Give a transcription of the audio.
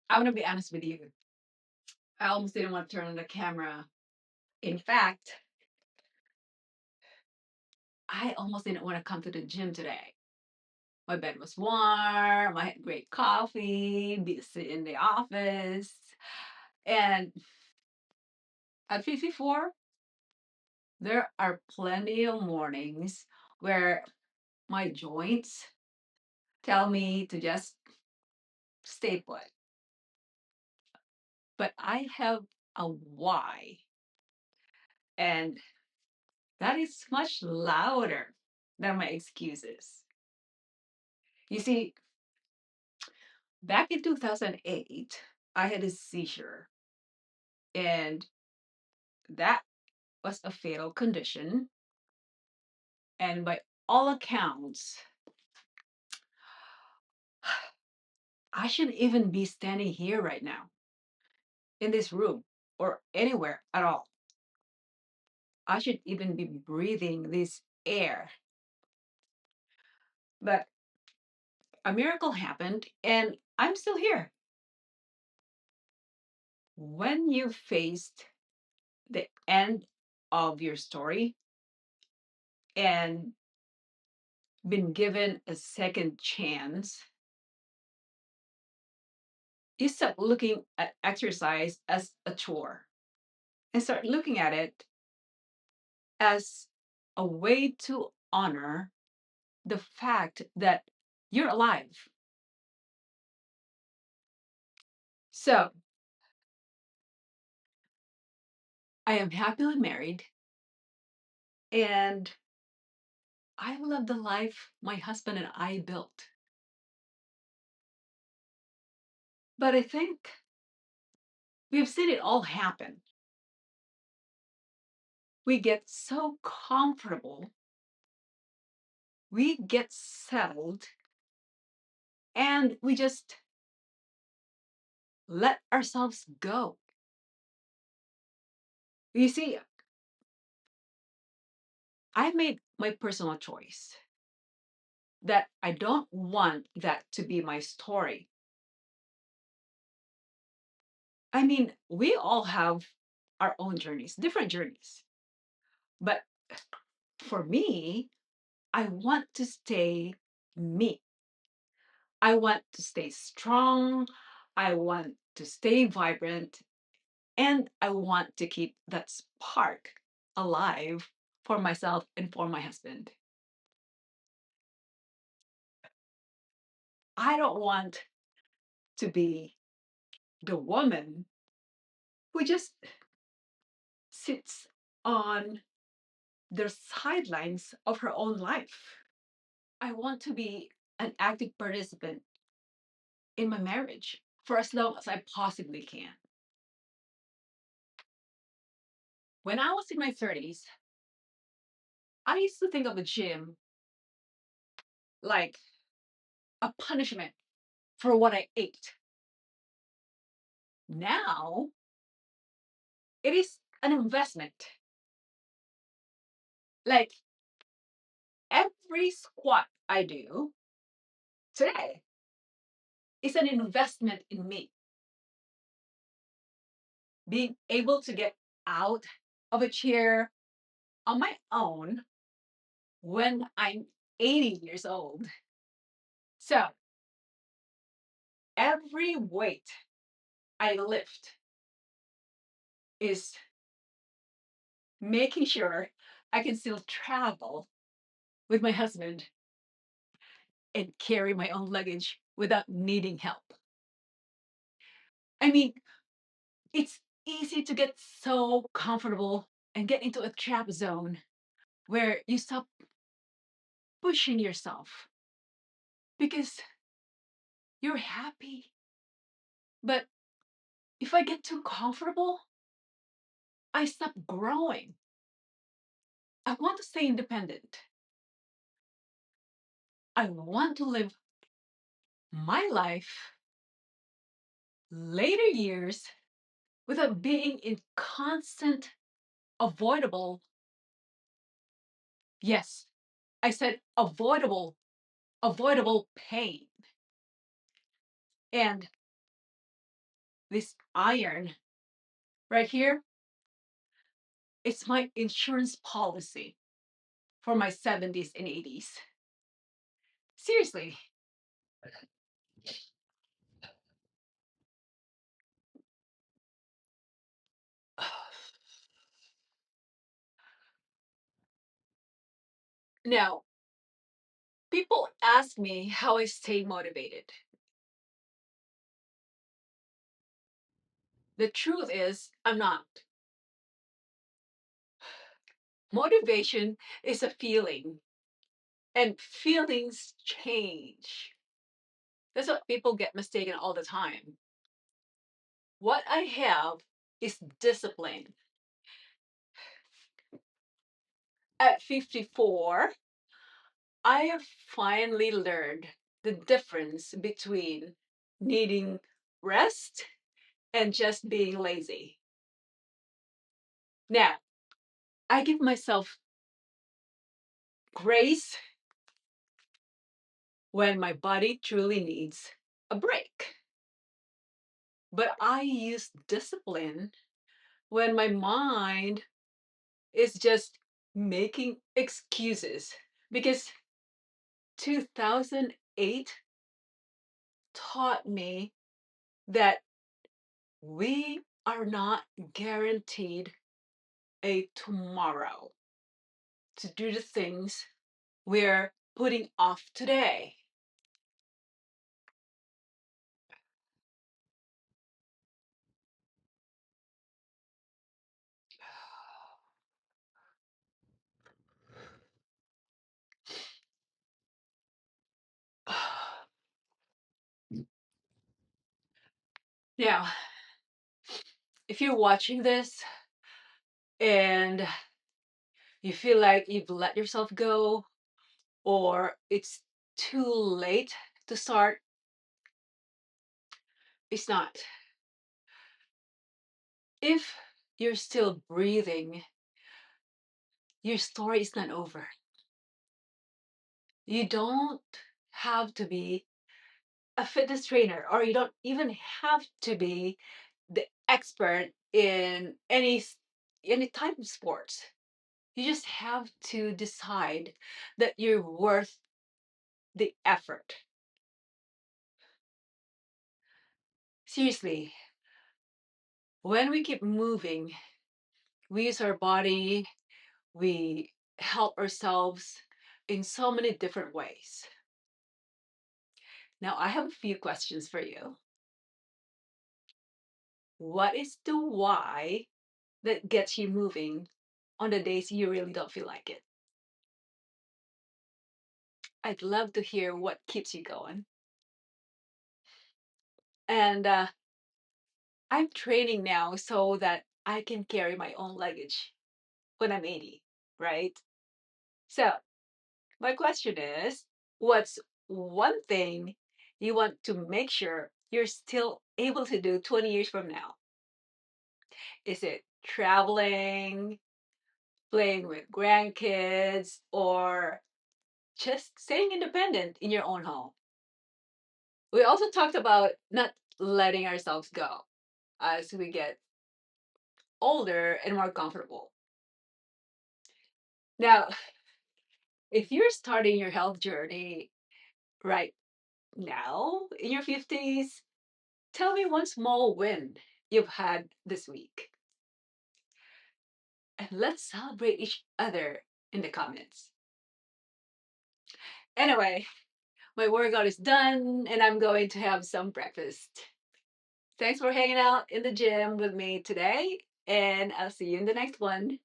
I'm gonna be honest with you. I almost didn't want to turn on the camera. In fact, I almost didn't want to come to the gym today. My bed was warm. I had great coffee. Be sit in the office, and at 54, there are plenty of mornings where my joints tell me to just stay put. But I have a why, and that is much louder than my excuses. You see, back in 2008, I had a seizure, and that was a fatal condition. And by all accounts, I shouldn't even be standing here right now in this room or anywhere at all. I should even be breathing this air. But a miracle happened, and I'm still here. When you faced the end of your story and been given a second chance, you stop looking at exercise as a chore and start looking at it as a way to honor the fact that you're alive. So I am happily married and I love the life my husband and I built. But I think we've seen it all happen. We get so comfortable, we get settled, and we just let ourselves go. You see, I made my personal choice that I don't want that to be my story. I mean, we all have our own journeys, different journeys. But for me, I want to stay me. I want to stay strong. I want to stay vibrant. And I want to keep that spark alive for myself and for my husband. I don't want to be the woman who just sits on the sidelines of her own life. I want to be an active participant in my marriage for as long as I possibly can. When I was in my 30s, I used to think of the gym like a punishment for what I ate. Now, it is an investment. Like every squat I do today is an investment in me. Being able to get out of a chair on my own when I'm 80 years old. So every weight I lift is making sure I can still travel with my husband and carry my own luggage without needing help. I mean, it's easy to get so comfortable and get into a trap zone where you stop pushing yourself because you're happy. But if I get too comfortable, I stop growing. I want to stay independent. I want to live my life later years without being in constant, avoidable, yes, I said avoidable pain. And This iron right here, it's my insurance policy for my 70s and 80s. Seriously. Now, people ask me how I stay motivated. The truth is, I'm not. Motivation is a feeling, and feelings change. That's what people get mistaken all the time. What I have is discipline. At 54, I have finally learned the difference between needing rest and just being lazy. Now, I give myself grace when my body truly needs a break. But I use discipline when my mind is just making excuses. Because 2008 taught me that we are not guaranteed a tomorrow to do the things we're putting off today. Now, if you're watching this and you feel like you've let yourself go or it's too late to start, it's not. If you're still breathing, your story is not over. You don't have to be a fitness trainer, or you don't even have to be the expert in any type of sports. You just have to decide that you're worth the effort. Seriously, when we keep moving, we use our body, we help ourselves in so many different ways. Now, I have a few questions for you. What is the why that gets you moving on the days you really don't feel like it? I'd love to hear what keeps you going. And I'm training now so that I can carry my own luggage when I'm 80, right? So, my question is, what's one thing you want to make sure you're still able to do 20 years from now? Is it traveling, playing with grandkids, or just staying independent in your own home? We also talked about not letting ourselves go as we get older and more comfortable. Now, if you're starting your health journey right now in your 50s, tell me one small win you've had this week. And let's celebrate each other in the comments. Anyway, my workout is done and I'm going to have some breakfast. Thanks for hanging out in the gym with me today, and I'll see you in the next one.